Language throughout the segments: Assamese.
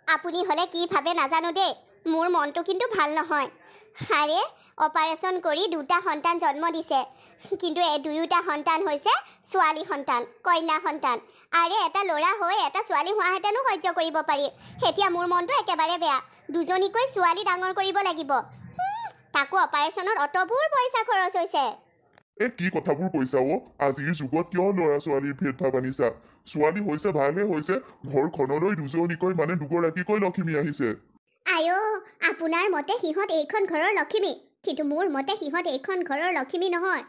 আপুনি হলে কি ভাবে নাজানো দেই মোৰ মনটো কিন্তু ভাল নহয় আৰে অপাৰেশন কৰি দুটা সন্তান জন্ম দিছে কিন্তু এই দুয়োটা সন্তান হৈছে ছোৱালী সন্তান কন্যা সন্তান আৰে এটা ল'ৰা হৈ এটা ছোৱালী হোৱাহেঁতেনো সহ্য কৰিব পাৰি এতিয়া মোৰ মনটো একেবাৰে বেয়া দুজনীকৈ ছোৱালী ডাঙৰ কৰিব লাগিব তাকো অপাৰেশনত অতবোৰ পইচা খৰচ হৈছে কি কথাবোৰ কৈছা আজিৰ যুগত কিয় ল'ৰা ছোৱালীৰ ভেদভাৱ আনিছা ছোৱালী হৈছে ভালহে হৈছে ঘৰখনলৈ দুজনীকৈ মানে দুগৰাকীকৈ লক্ষ্মী আহিছে আয়ো আপোনাৰ মতে সিহঁত এইখন ঘৰৰ লক্ষ্মী কিন্তু মোৰ মতে সিহঁত এইখন ঘৰৰ লক্ষ্মী নহয়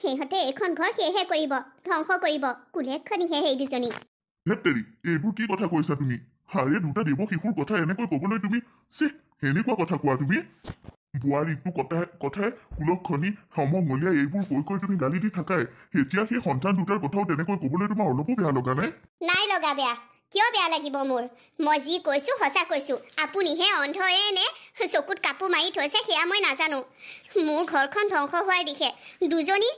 সিহঁতে এইখন ঘৰ সেহে কৰিব ধ্বংস কৰিব কুলেখনিহে সেই দুজনী হেপ্তেৰি এইবোৰ কি কথা কৈছা তুমি হাৰে দুটা দেৱ শিশুৰ কথা এনেকৈ ক'বলৈ তুমি এনেকুৱা কথা কোৱা তুমি বোৱাৰীটো কথাই কুলক্ষণি সমমলীয়া এইবোৰ কৈ তুমি গালি দি থাকাই এতিয়া সেই সন্তান দুটাৰ কথাও তেনেকৈ ক'বলৈ তোমাৰ অলপো বেয়া লগা নাই লগা বেয়া কিয় বেয়া লাগিব মোৰ মই যি কৈছো সঁচা কৈছো আপুনিহে অন্ধৰে নে চকুত কাপোৰ মাৰি থৈছে সেয়া মই নাজানো মোৰ ঘৰখন ধ্বংস হোৱাৰ দিশে দুজনী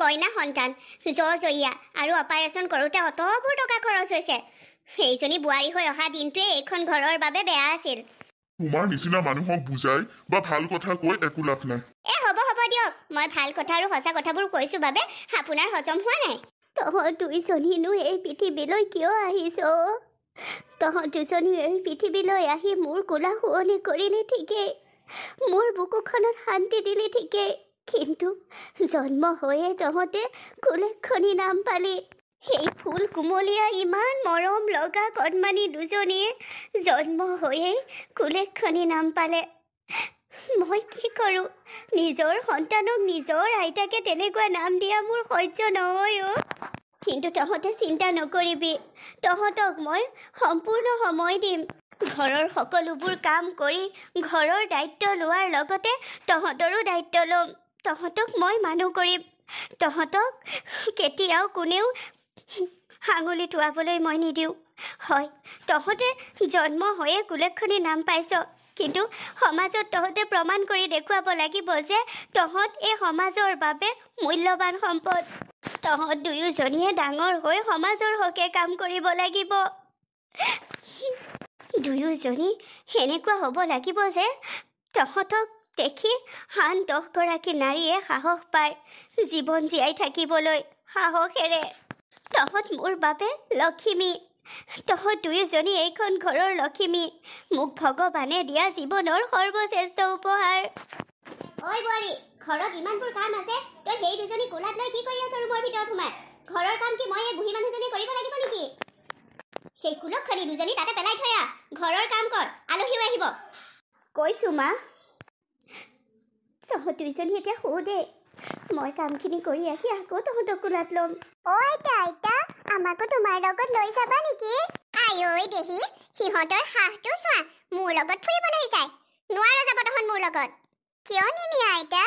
কইনা সন্তান জয়জৰীয়া আৰু অপাৰেশ্যন কৰোঁতে অতবোৰ টকা খৰচ হৈছে সেইজনী বোৱাৰী হৈ অহা দিনটোৱে এইখন ঘৰৰ বাবে বেয়া আছিল তোমাৰ নিচিনা মানুহক বুজাই বা ভাল কথা কৈ একো লাভ নাই হ'ব দিয়ক মই ভাল কথা আৰু সঁচা কথাবোৰ কৈছো বাবে আপোনাৰ হজম হোৱা নাই তহঁত দুইজনীনো এই পৃথিৱীলৈ কিয় আহিছ তহঁত দুজনী এই পৃথিৱীলৈ আহি মোৰ কোলা শুৱনি কৰিলে ঠিকেই মোৰ বুকুখনত শান্তি দিলে ঠিকেই কিন্তু জন্ম হৈয়ে তহঁতে কুলেখনি নাম পালি সেই ফুল কুমলীয়া ইমান মৰম লগা কণমানি দুজনীয়ে জন্ম হৈয়ে কুলেখনি নাম পালে মই কি কৰোঁ নিজৰ সন্তানক নিজৰ আইতাকে তেনেকুৱা নাম দিয়া মোৰ সহ্য নহয় কিন্তু তহঁতে চিন্তা নকৰিবি তহঁতক মই সম্পূৰ্ণ সময় দিম ঘৰৰ সকলোবোৰ কাম কৰি ঘৰৰ দায়িত্ব লোৱাৰ লগতে তহঁতৰো দায়িত্ব ল'ম তহঁতক মই মানুহ কৰিম তহঁতক কেতিয়াও কোনেও আঙুলি টোৱাবলৈ মই নিদিওঁ হয় তহঁতে জন্ম হৈয়ে কুলেখনি নাম পাইছ কিন্তু সমাজত তহঁতে প্ৰমাণ কৰি দেখুৱাব লাগিব যে তহঁত এই সমাজৰ বাবে মূল্যৱান সম্পদ তহঁত দুয়োজনীয়ে ডাঙৰ হৈ সমাজৰ হকে কাম কৰিব লাগিব দুয়োজনী এনেকুৱা হ'ব লাগিব যে তহঁতক দেখি আন 10 গৰাকী নাৰীয়ে সাহস পায় জীৱন জীয়াই থাকিবলৈ সাহসেৰে তহঁত মোৰ বাবে লক্ষ্মী তহঁত দুয়োজনী এইখন ঘৰৰ লক্ষ্মী মোক ভগৱানে দিয়া জীৱনৰ সৰ্বশ্ৰেষ্ঠ উপহাৰ ঐ বোৱাৰী ঘৰত ইমানবোৰ কাম আছে তই সেই দুজনী কোলাত লৈ কি কৰি আছ ৰুমৰ ভিতৰত সোমাই ঘৰৰ কাম কি মই এই বুঢ়ী মানুহজনী কৰিব লাগিব নেকি সেই কুলক্ষণি দুজনী তাতে পেলাই থৈ ঘৰৰ কাম কৰ আলহীও আহিব কৈছো মা তহঁত দুইজনী এতিয়া শু দে মই কামখিনি কৰি আহি আকৌ তহঁতক কোলাত ল'ম আইতা আমাকো তোমাৰ লগত লৈ যাবা নেকি আই দেহি সিহঁতৰ হাঁহটো চোৱা মোৰ লগত ফুৰিবলৈ যায় নোৱাৰা যাব তহঁত মোৰ লগত কিয় নিনিয়া আইতা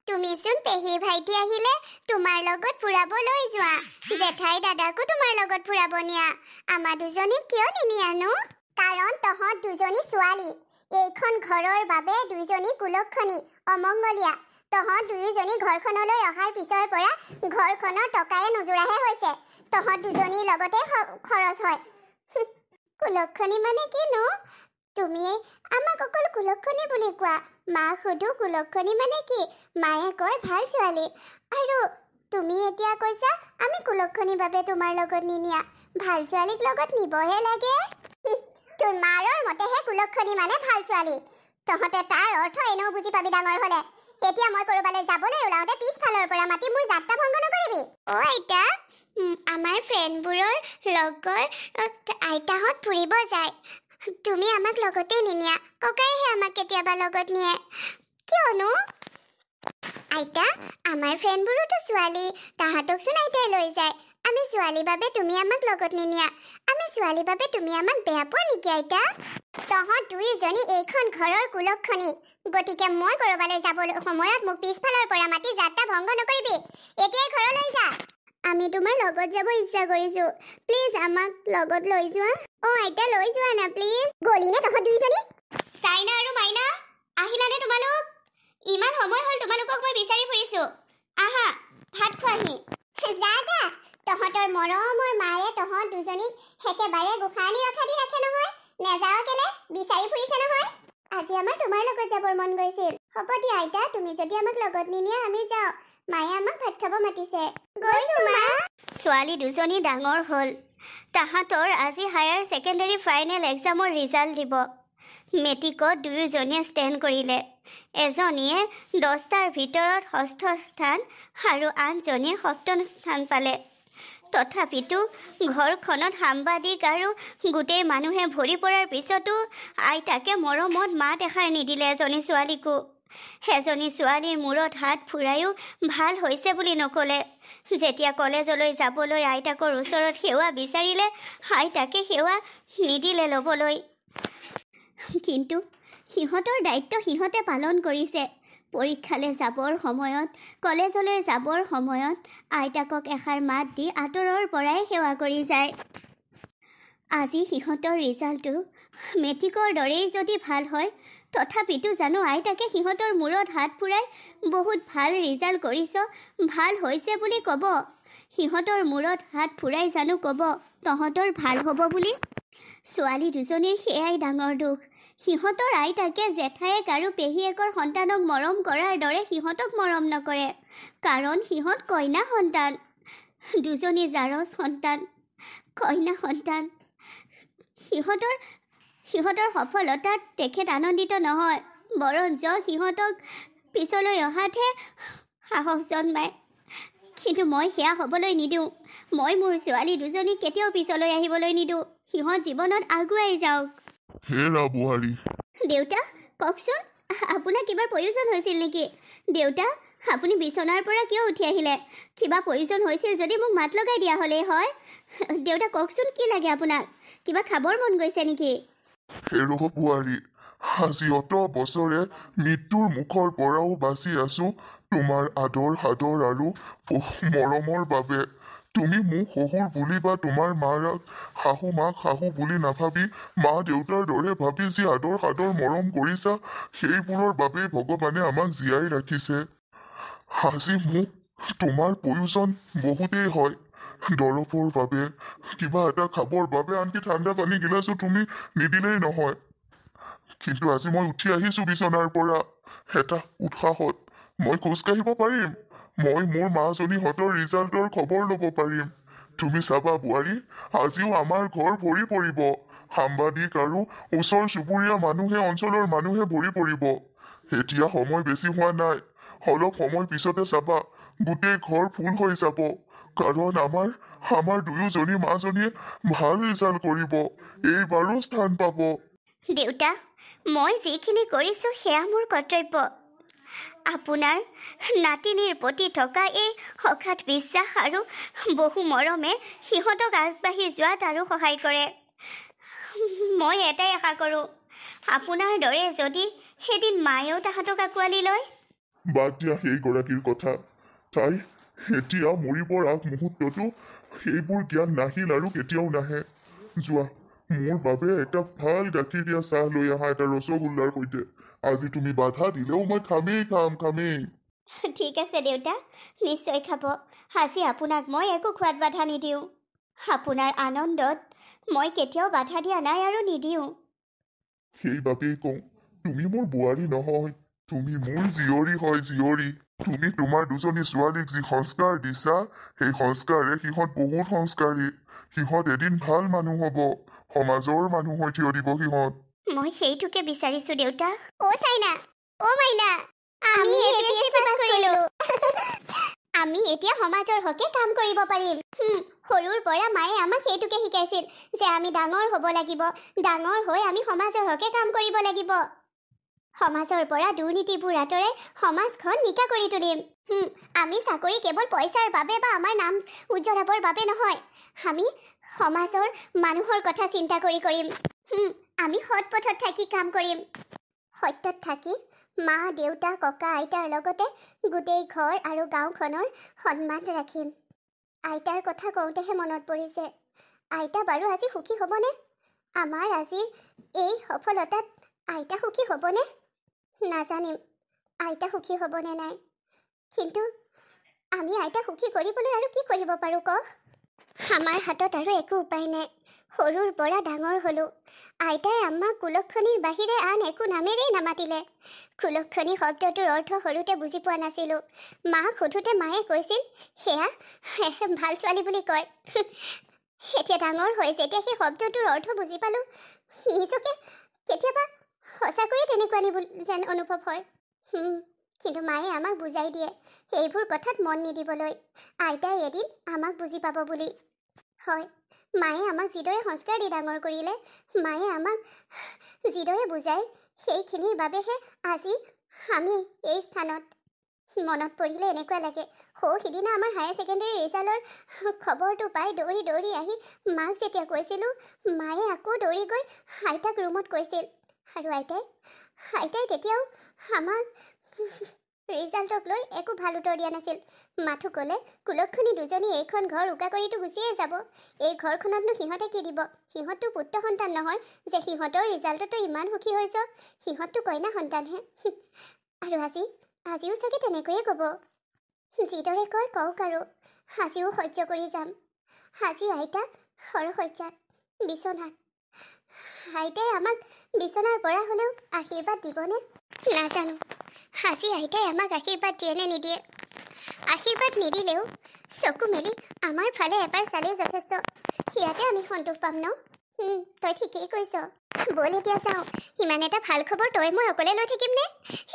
তুমিচোন পেহীৰ ভাইটি আহিলে তোমাৰ লগত ফুৰাবলৈ যোৱা জেঠাই দাদাকো তোমাৰ লগত ফুৰাব নিয়া আমাৰ দুজনীক কিয় নিনিয়ানো কাৰণ তহঁত দুজনী ছোৱালী এইখন ঘৰৰ বাবে দুইজনী কুলক্ষণি অমংগলীয়া তহঁত দুয়োজনী ঘৰখনলৈ অহাৰ পিছৰ পৰা ঘৰখনৰ টকায়ে নোজোৰাহে হৈছে তহঁত দুজনীৰ লগতে খৰচ হয় কুলক্ষণি মানে কিনো তুমি আমাক অকল কুলক্ষণি বুলি কোৱা মাক সুধো কুলক্ষণি মানে কি মায়ে কয় ভাল ছোৱালী আৰু তুমি এতিয়া কৈছা আমি কুলক্ষণিৰ বাবে তোমাৰ লগত নিনিয়া ভাল ছোৱালীক লগত নিবহে লাগে তোৰ মাৰৰ মতেহে কুলক্ষণি মানে ভাল ছোৱালী তহঁতে তাৰ অৰ্থ এনেও বুজি পাবি ডাঙৰ হলে এতিয়া মই কৰবালৈ যাবলৈ ওলাওঁতে পিছফালৰ পৰা মাতি মোৰ যাত্ৰা ভংগ নকৰিবি আইতা আমাৰ ফ্ৰেণ্ডবোৰৰ লগৰ আইতাহঁত ফুৰিব যায় তুমি আমাক লগতে নিনিয়া ককাইহে আমাক কেতিয়াবা লগত নিয়ে কিয়নো আইতা আমাৰ ফ্ৰেণ্ডবোৰোতো ছোৱালী তাহাঁতকচোন আইতাই লৈ যায় আমি ছোৱালীৰ বাবে তুমি আমাক লগত নিনিয়া আমি ছোৱালীৰ বাবে তুমি আমাক বেয়া পোৱা নেকি আইতা তহঁত দুইজনী এইখন ঘৰৰ কুলক্ষণি গতিকে মই কৰবালৈ যাবলৈ সময়ত মোক পিছফালৰ পৰা মাতি যাত্ৰা ভংগ নকৰিবি এতিয়াই ঘৰলৈ যা আমি তোমাৰ লগত যাব ইচ্ছা কৰিছো প্লিজ আমাক লগত লৈ যোৱা আইতা লৈ যোৱা না প্লিজ গলি নে তহঁত দুইজনী চাইনা আৰু মাইনা আহিলানে তোমালোক ইমান সময় হ'ল তোমালোকক মই বিচাৰি ফুৰিছো আহা ভাত খোৱাহি যা তহঁতৰ মৰমৰ মায়ে তহঁত দুজনীক একেবাৰে গোসাঁনী ৰখা দি ৰাখে নহয় নেযাও কেলে বিচাৰি ফুৰিছে নহয় আজি আমাৰ তোমাৰ লগত যাবৰ মন গৈছিল হ'ব দিয়া আইতা তুমি যদি আমাক লগত নিনিয়া আমি যাওঁ মায়ে আমাক ভাত খাব মাতিছে গৈছো মা ছোৱালী দুজনী ডাঙৰ হ'ল তাহাঁতৰ আজি হায়াৰ ছেকেণ্ডাৰী ফাইনেল এক্সামৰ ৰিজাল্ট দিব মেট্ৰিকত দুয়োজনীয়ে ষ্টেণ্ড কৰিলে এজনীয়ে 10টাৰ ভিতৰত 6ষ্ঠ স্থান আৰু আনজনীয়ে 7ম স্থান পালে তথাপিতো ঘৰখনত সাংবাদিক আৰু গোটেই মানুহে ভৰি পৰাৰ পিছতো আইতাকে মৰমত মাত এষাৰ নিদিলে এজনী ছোৱালীকো এজনী ছোৱালীৰ মূৰত হাত ফুৰায়ো ভাল হৈছে বুলি নক'লে যেতিয়া কলেজলৈ যাবলৈ আইতাকৰ ওচৰত সেৱা বিচাৰিলে আইতাকে সেৱা নিদিলে ল'বলৈ কিন্তু সিহঁতৰ দায়িত্ব সিহঁতে পালন কৰিছে পৰীক্ষালৈ যাবৰ সময়ত কলেজলৈ যাবৰ সময়ত আইতাকক এষাৰ মাত দি আঁতৰৰ পৰাই সেৱা কৰি যায় আজি সিহঁতৰ ৰিজাল্টটো মেট্ৰিকৰ দৰেই যদি ভাল হয় তথাপিতো জানো আইতাকে সিহঁতৰ মূৰত হাত ফুৰাই বহুত ভাল ৰিজাল্ট কৰিছ ভাল হৈছে বুলি ক'ব সিহঁতৰ মূৰত হাত ফুৰাই জানো ক'ব তহঁতৰ ভাল হ'ব বুলি ছোৱালী দুজনীৰ সেয়াই ডাঙৰ দুখ সিহঁতৰ আইতাকে জেঠায়েক আৰু পেহীয়েকৰ সন্তানক মৰম কৰাৰ দৰে সিহঁতক মৰম নকৰে কাৰণ সিহঁত কইনা সন্তান দুজনী জাৰজ সন্তান কইনা সন্তান সিহঁতৰ সফলতাত তেখেত আনন্দিত নহয় বৰঞ্চ সিহঁতক পিছলৈ অহাতহে সাহস জন্মায় কিন্তু মই সেয়া হ'বলৈ নিদিওঁ মই মোৰ ছোৱালী দুজনীক কেতিয়াও পিছলৈ আহিবলৈ নিদিওঁ সিহঁত জীৱনত আগুৱাই যাওক হেৰা বোৱাৰী দেউতা কওকচোন আপোনাৰ কিবা প্ৰয়োজন হৈছিল নেকি দেউতা আপুনি বিচনাৰ পৰা কিয় উঠি আহিলে কিবা প্ৰয়োজন হৈছিল যদি মোক মাত লগাই দিয়া হ'লেই হয় দেউতা কওকচোন কি লাগে আপোনাক কিবা খাবৰ মন গৈছে নেকি হেৰ বোৱাৰী আজি অত বছৰে মৃত্যুৰ মুখৰ পৰাও বাচি আছো তোমাৰ আদৰ সাদৰ আৰু মৰমৰ বাবে তুমি মোক শহুৰ বুলি বা তোমাৰ মাক শাহু বুলি নাভাবি মা দেউতাৰ দৰে ভাবি যি আদৰ সাদৰ মৰম কৰিছা সেইবোৰৰ বাবেই ভগৱানে আমাক জীয়াই ৰাখিছে আজি মোক তোমাৰ প্ৰয়োজন বহুতেই হয় দৰৱৰ বাবে কিবা এটা খাবৰ বাবে আনকি ঠাণ্ডা পানী গিলাচো তুমি নিদিলেই নহয় কিন্তু আজি মই উঠি আহিছোঁ বিচনাৰ পৰা এটা উৎসাহত মই খোজকাঢ়িব পাৰিম মই মোৰ মাজনীহঁতৰ ৰিজাল্টৰ খবৰ ল'ব পাৰিম তুমি চাবা বোৱাৰী আজিও আমাৰ ঘৰ ভৰি পৰিব সাংবাদিক আৰু ওচৰ চুবুৰীয়া মানুহে অঞ্চলৰ মানুহে ভৰি পৰিব এতিয়া সময় বেছি হোৱা নাই অলপ সময় পিছতে চাবা গোটেই ঘৰ ফুল হৈ যাব কাৰণ আমাৰ দুয়োজনী মাজনীয়ে ভাল ৰিজাল্ট কৰিব এইবাৰো স্থান পাব দেউতা মই যিখিনি কৰিছোঁ সেয়া মোৰ কৰ্তব্য আপোনাৰ নাতিনীৰ প্ৰতি থকা এই অগাধ বিশ্বাস আৰু বহু মৰমে সিহঁতক আগবাঢ়ি যোৱাত আৰু সহায় কৰে মই এটাই আশা কৰোঁ আপোনাৰ দৰে যদি সেইদিন মায়েও তাহাঁতক আঁকোৱালি লয় বাদ দিয়া সেইগৰাকীৰ কথা তাই এতিয়া মৰিবৰ আগমুহূৰ্ততো সেইবোৰ জ্ঞান নাহিল আৰু কেতিয়াও নাহে যোৱা মোৰ বাবে এটা ভাল গাখীৰ দিয়া চাহ লৈ আহা এটা ৰসগোল্লাৰ সৈতে আজি তুমি বাধা দিলেও মই খামেই ঠিক আছে দেউতা নিশ্চয় খাব আজি আপোনাক মই একো খোৱাত বাধা নিদিওঁ আপোনাৰ আনন্দত মই কেতিয়াও বাধা দিয়া নাই আৰু নিদিওঁ সেইবাবেই কওঁ তুমি মোৰ বোৱাৰী নহয় তুমি মোৰ জীয়ৰী হয় জীয়ৰী তুমি তোমাৰ দুজনী ছোৱালীক যি সংস্কাৰ দিছা সেই সংস্কাৰে সিহঁত বহুত সংস্কাৰী সিহঁত এদিন ভাল মানুহ হ'ব সমাজৰ মানুহ হৈ থিয় দিব সিহঁত মই সেইটোকে বিচাৰিছো দেউতা চাইনা মাইনা আমি এপিএছচি পাছ কৰিলো আমি এতিয়া সমাজৰ হকে কাম কৰিব পাৰিম সৰুৰ পৰা মায়ে আমাক সেইটোকে শিকাইছিল যে আমি ডাঙৰ হ'ব লাগিব ডাঙৰ হৈ আমি সমাজৰ হকে কাম কৰিব লাগিব সমাজৰ পৰা দুৰ্নীতিবোৰ আঁতৰাই সমাজখন নিকা কৰি তুলিম আমি চাকৰি কেৱল পইচাৰ বাবে বা আমাৰ নাম উজ্জ্বলাবৰ বাবে নহয় আমি সমাজৰ মানুহৰ কথা চিন্তা কৰি কৰিম আমি সৎ পথত থাকি কাম কৰিম সত্যত থাকি মা দেউতা ককা আইতাৰ লগতে গোটেই ঘৰ আৰু গাঁওখনৰ সন্মান ৰাখিম আইতাৰ কথা কওঁতেহে মনত পৰিছে আইতা বাৰু আজি সুখী হ'বনে আমাৰ আজিৰ এই সফলতাত আইতা সুখী হ'বনে নাজানিম আইতা সুখী হ'বনে নাই কিন্তু আমি আইতা সুখী কৰিবলৈ আৰু কি কৰিব পাৰোঁ কওক আমাৰ হাতত আৰু একো উপায় নাই। সৰুৰ পৰা ডাঙৰ হ'লোঁ। আইতাই আমাক কুলক্ষণীৰ বাহিৰে আন একো নামেৰেই নামাতিলে। কুলক্ষণী শব্দটোৰ অৰ্থ সৰুতে বুজি পোৱা নাছিলোঁ। মাক সোধোতে মায়ে কৈছিল, সেয়া ভাল ছোৱালী বুলি কয়। এতিয়া ডাঙৰ হৈ যেতিয়া সেই শব্দটোৰ অৰ্থ বুজি পালোঁ, নিজকে কেতিয়াবা সঁচাকৈয়ে তেনেকুৱা যেন অনুভৱ হয়। কিন্তু মায়ে আমাক বুজাই দিয়ে এইবোৰ কথাত মন নিদিবলৈ। আইতাই এদিন আমাক বুজি পাব বুলি। হয়, মায়ে আমাক যিদৰে সংস্কাৰ দি ডাঙৰ কৰিলে, মায়ে আমাক যিদৰে বুজায়, সেইখিনিৰ বাবেহে আজি আমি এই স্থানত। মনত পৰিলে এনেকুৱা লাগে, সিদিনা আমাৰ হায়াৰ ছেকেণ্ডেৰী ৰিজাল্টৰ খবৰটো পাই দৌৰি দৌৰি আহি মাক যেতিয়া কৈছিলোঁ, মায়ে আকৌ দৌৰি গৈ আইতাক ৰুমত কৈছিল। আৰু আইতাই তেতিয়াও আমাক ৰিজাল্টক লৈ একো ভাল উত্তৰ দিয়া নাছিল। মাথো ক'লে, কুলক্ষণী দুজনী এইখন ঘৰ উকা কৰিতো গুচিয়ে যাব। এই ঘৰখনতনো সিহঁতে কি দিব? সিহঁততো পুত্ৰ সন্তান নহয় যে সিহঁতৰ ৰিজাল্টতো ইমান সুখী হৈছ। সিহঁততো কইনা সন্তানহে। আৰু আজিও চাগে তেনেকৈয়ে ক'ব। যিদৰে কয় কওক আৰু, আজিও সহ্য কৰি যাম। আজি আইতা সৰসজ্জাত বিচনাত। আইতাই আমাক বিচনাৰ পৰা হ'লেও আশীৰ্বাদ দিবনে নাজানো। আজি আইতাই আমাক আশীৰ্বাদ দিয়ে নে নিদিয়ে। আশীৰ্বাদ নিদিলেও চকু মেলি আমাৰ ফালে এবাৰ চালেই যথেষ্ট। ইয়াতে আমি সন্তোষ পাম ন? তই ঠিকেই কৈছ। ব'ল এতিয়া যাওঁ। ইমান এটা ভাল খবৰ তই মই অকলে লৈ থাকিম নে?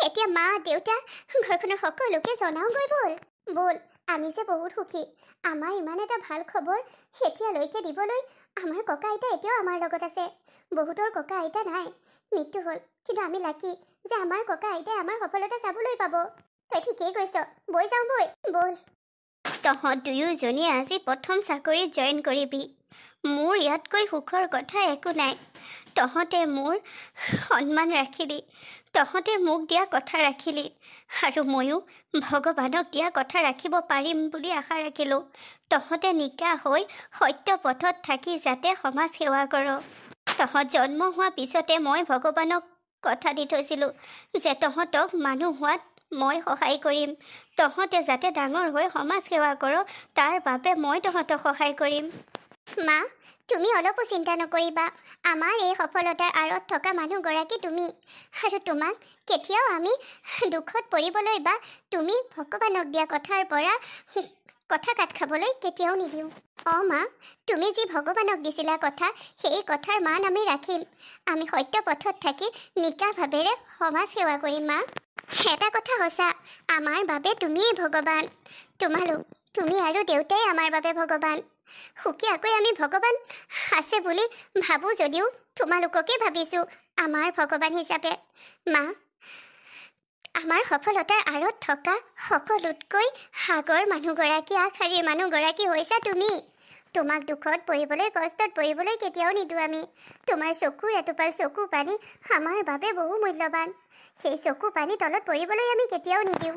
এতিয়া মা দেউতা ঘৰখনৰ সকলোকে জনাওঁগৈ। ব'ল, আমি যে বহুত সুখী। আমাৰ ইমান এটা ভাল খবৰ এতিয়ালৈকে দিবলৈ আমাৰ ককা আইতা এতিয়াও আমাৰ লগত আছে। বহুতৰ ককা আইতা নাই, মৃত্যু হ'ল। কিন্তু আমি লাকি যে আমাৰ ককা আইতাই আমাৰ সফলতা চাবলৈ পাব। তই ঠিকেই কৈছ। বৈ যাওঁ ব'ল। তহঁত দুয়োজনীয়ে আজি প্ৰথম চাকৰিত জইন কৰিবি। মোৰ ইয়াতকৈ সুখৰ কথা একো নাই। তহঁতে মোৰ সন্মান ৰাখিলি, তহঁতে মোক দিয়া কথা ৰাখিলি, আৰু ময়ো ভগৱানক দিয়া কথা ৰাখিব পাৰিম বুলি আশা ৰাখিলোঁ। তহঁতে নিকা হৈ সত্য পথত থাকি যাতে সমাজ সেৱা কৰ। তহঁত জন্ম হোৱা পিছতে মই ভগৱানক কথা দি থৈছিলোঁ যে তহঁতক মানুহ হোৱাত মই সহায় কৰিম। তহঁতে যাতে ডাঙৰ হৈ সমাজ সেৱা কৰ, তাৰ বাবে মই তহঁতক সহায় কৰিম। মা, তুমি অলপো চিন্তা নকৰিবা। আমাৰ এই সফলতাৰ আঁৰত থকা মানুহগৰাকী তুমি। আৰু তোমাক কেতিয়াও আমি দুখত পৰিবলৈ বা তুমি ভগৱানক দিয়া কথাৰ পৰা কথা কাট খাবলৈ কেতিয়াও নিদিওঁ। মা, তুমি যি ভগৱানক দিছিলা কথা, সেই কথাৰ মান আমি ৰাখিম। আমি সত্য পথত থাকি নিকা ভাৱেৰে সমাজ সেৱা কৰিম। মা, এটা কথা সঁচা, আমাৰ বাবে তুমিয়েই ভগৱান। তুমি আৰু দেউতাই আমাৰ বাবে ভগৱান। সুকীয়াকৈ আমি ভগৱান আছে বুলি ভাবোঁ যদিও তোমালোককে ভাবিছোঁ আমাৰ ভগৱান হিচাপে। মা, আমাৰ সফলতাৰ আঁৰত থকা সকলোতকৈ সাগৰ মানুহগৰাকী, আগশাৰীৰ মানুহগৰাকী হৈছা তুমি। তোমাক দুখত পৰিবলৈ, কষ্টত পৰিবলৈ কেতিয়াও নিদিওঁ আমি। তোমাৰ চকুৰ এটোপাল চকু পানী আমাৰ বাবে বহু মূল্যৱান। সেই চকু পানী তলত পৰিবলৈ আমি কেতিয়াও নিদিওঁ।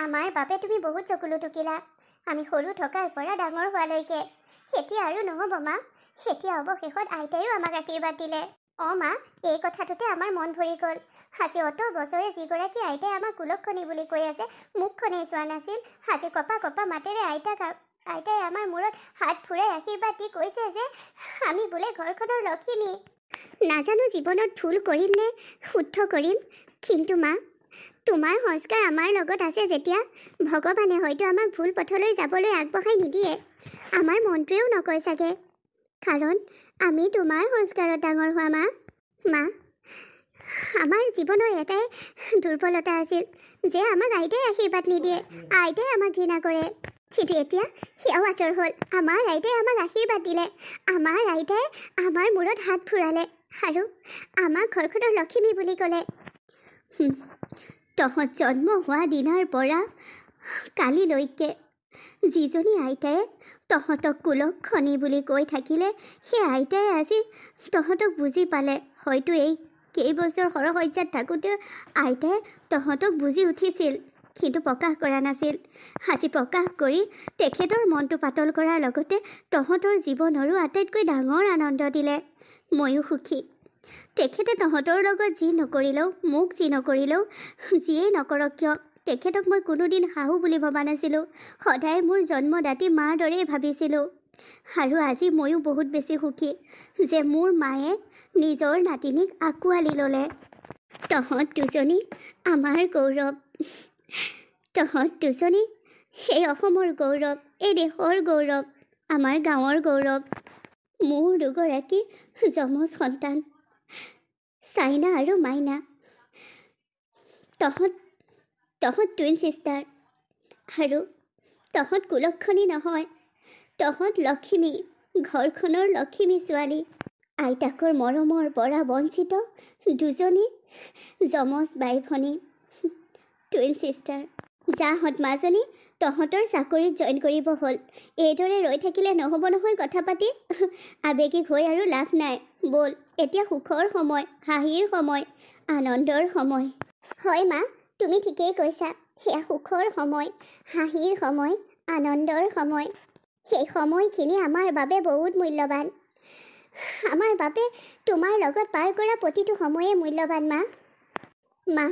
আমাৰ বাবে তুমি বহুত চকুলো টুকিলা, আমি সৰু থকাৰ পৰা ডাঙৰ হোৱালৈকে। এতিয়া আৰু নহ'ব মা, এতিয়া অৱশেষত আইতাইও আমাক আশীৰ্বাদ দিলে। মা, এই কথাটোতে আমাৰ মন ভৰি গ'ল। আজি অত বছৰে যিগৰাকী আইতাই আমাক কুলক্ষণী বুলি কৈ আছে, মুখখনেই চোৱা নাছিল, আজি কপা কপা মাতেৰে আইতাই আমাৰ মূৰত হাত ফুৰাই আশীৰ্বাদ দি কৈছে যে আমি বোলে ঘৰখনৰ লখিমী। নাজানো জীৱনত ভুল কৰিম নে শুদ্ধ কৰিম, কিন্তু মা, তোমাৰ সংস্কাৰ আমাৰ লগত আছে যেতিয়া ভগৱানে হয়তো আমাক ভুল পথলৈ যাবলৈ আগবঢ়াই নিদিয়ে। আমাৰ মনটোৱেও নকয় চাগে, কাৰণ আমি তোমাৰ সংস্কাৰত ডাঙৰ হোৱা। মা, আমাৰ জীৱনৰ এটাই দুৰ্বলতা আছিল যে আমাক আইতাই আশীৰ্বাদ নিদিয়ে, আইতাই আমাক ঘৃণা কৰে। কিন্তু এতিয়া সেয়াও আঁতৰ হ'ল। আমাৰ আইতাই আমাক আশীৰ্বাদ দিলে, আমাৰ আইতাই আমাৰ মূৰত হাত ফুৰালে আৰু আমাক ঘৰখনৰ লখিমী বুলি ক'লে। তহঁত জন্ম হোৱা দিনাৰ পৰা কালিলৈকে যিজনী আইতাই তহঁতক কুলক্ষণী বুলি কৈ থাকিলে, সেই আইতাই আজি তহঁতক বুজি পালে। হয়তো এই কেইবছৰ সৰসজ্জাত থাকোঁতে আইতাই তহঁতক বুজি উঠিছিল, কিন্তু প্ৰকাশ কৰা নাছিল। আজি প্ৰকাশ কৰি তেখেতৰ মনটো পাতল কৰাৰ লগতে তহঁতৰ জীৱনৰো আটাইতকৈ ডাঙৰ আনন্দ দিলে। ময়ো সুখী। তেখেতে তহঁতৰ লগত যি নকৰিলেও, মোক যি নকৰিলেও, যিয়েই নকৰক কিয়, তেখেতক মই কোনোদিন শাহু বুলি ভবা নাছিলোঁ। সদায় মোৰ জন্মদাতী মাৰ দৰেই ভাবিছিলোঁ। আৰু আজি ময়ো বহুত বেছি সুখী যে মোৰ মায়ে নিজৰ নাতিনীক আঁকোৱালি ল'লে। তহঁত দুজনী আমাৰ গৌৰৱ, তহঁত দুজনী এই অসমৰ গৌৰৱ, এই দেশৰ গৌৰৱ, আমাৰ গাঁৱৰ গৌৰৱ। মোৰ দুগৰাকী যমজ সন্তান, চাইনা আৰু মাইনা। তহঁত টুইন ছিষ্টাৰ। আৰু তহঁত কুলক্ষণী নহয়, তহঁত লক্ষ্মী, ঘৰখনৰ লক্ষ্মী ছোৱালী। আইতাকৰ মৰমৰ পৰা বঞ্চিত দুজনী যমজ বাই ভনী, টুইন ছিষ্টাৰ। যাহঁত মাজনী তহঁতৰ চাকৰিত জইন কৰিব হ'ল। এইদৰে ৰৈ থাকিলে নহ'ব নহয় কথা পাতি। আৱেগিক হৈ আৰু লাভ নাই। ব'ল, এতিয়া সুখৰ সময়, হাঁহিৰ সময়, আনন্দৰ সময়। হয় মা, তুমি ঠিকেই কৈছা। সেয়া সুখৰ সময়, হাঁহিৰ সময়, আনন্দৰ সময়। সেই সময়খিনি আমাৰ বাবে বহুত মূল্যৱান। আমাৰ বাবে তোমাৰ লগত পাৰ কৰা প্ৰতিটো সময়ে মূল্যৱান মা। মা,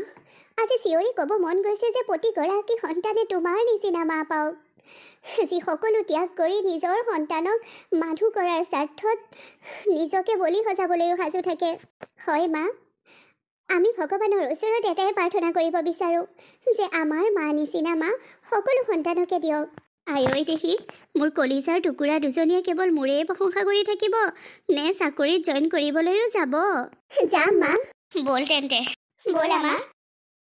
আজি চিঞৰি ক'ব মন গৈছে যে প্ৰতিগৰাকী সন্তানে তোমাৰ নিচিনা মা পাওক, যি সকলো ত্যাগ কৰি নিজৰ সন্তানক মানুহ কৰাৰ স্বাৰ্থত নিজকে বলি সজাবলৈও সাজু থাকে। হয় মা, আমি ভগৱানৰ ওচৰত এটাই প্ৰাৰ্থনা কৰিব বিচাৰোঁ যে আমাৰ মা নিচিনা মা সকলো সন্তানকে দিয়ক। আয়ৈ দেহি, মোৰ কলিজাৰ টুকুৰা দুজনীয়ে কেৱল মোৰেই প্ৰশংসা কৰি থাকিব নে চাকৰিত জইন কৰিবলৈও যাব? যাম মা। ব'ল তেন্তে। ব'লা মা।